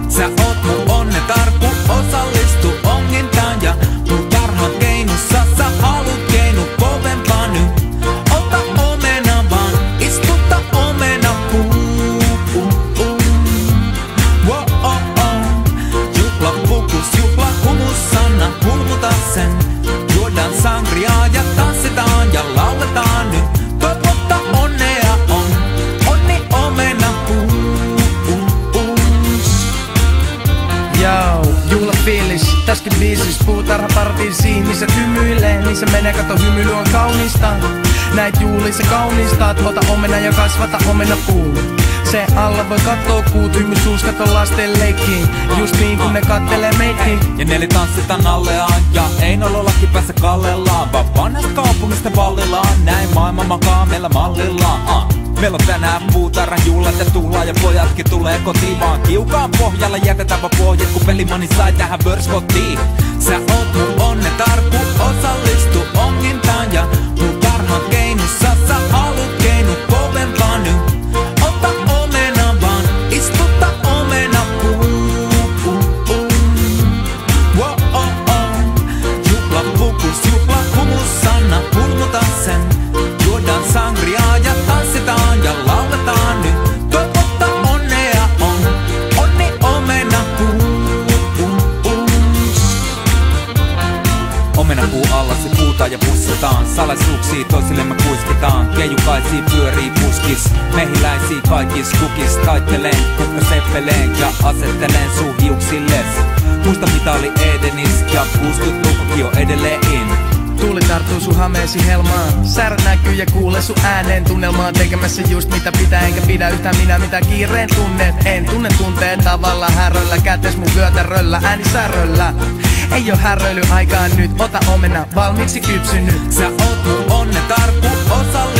Sä oot mun onnetarkku, osallistu ongintaan ja mun parhaan keinussa sä haluut keinu kovempaa nyt. Ota omena vaan, istuta omena Juhla pukus, juhla humus, anna hulmuta sen. Juodaan sangriaa ja tanssitaan ja lauletaan nyt. Toivotta onnea on, onni omena Joo, juhlafiilis, täskin biisis puutarhapartiisiin, missä hymyilee, missä menee, kato hymyily on kaunista. Näit juhlissa kaunistaat, ota omena ja kasvata omena puun. Se alla voi kattoo kuut, hymy suus, kato lasten leikkiin, just niin kun ne kattelee meikkiin. ja neli tanssitaan alleaan ja ei nolollakin päässä kallellaan, vaan vanhasta kaupungista vallillaan. Näin maailma makaa meillä mallillaan. Meillä on tänään puutarhan juhlat ja tuhlaa ja pojatkin tulee kotiin, vaan kiukaan pohjalla jätetään vaan pohjat, kun pelimani sai tähän vörskotiin. Sä oot mun onnetarkku, osallistu ongintaan ja mun parhaan keinussa sä haluut keinu kovempaa nyt. Ota omena vaan, istuta omena Juhla pukus, juhla humus, anna hulmuta sen. Juodaan sangriaa ja tanssitaan ja lauletaan nyt. Toivotta onnea on, onni omena Omenapuu alla se puutaan ja pussataan. Salaisuuksia toisillemme kuiskitaan. Keijukaisia pyörii puskis. Mehiläisiä kaikis kukis. Taitteleen, kukkasepeleen ja asettelen suu hiuksilles. Muista mitä oli Edenis ja 60-lukukin on edelleen in. Tuuli tarttuu sun hameesi helmaan. Särö näkyy ja kuule sun ääneen. Tunnelmaan tekemässä just mitä pitää, enkä pidä yhtään minä mitä kiireen tunnet. En tunne tunteet tavalla häröllä. Kätes mun vyötäröllä, ääni säröllä. Ei oo häröily aikaa nyt, ota omena valmiiksi kypsynyt. Sä oot mun onnetarkku, osallistu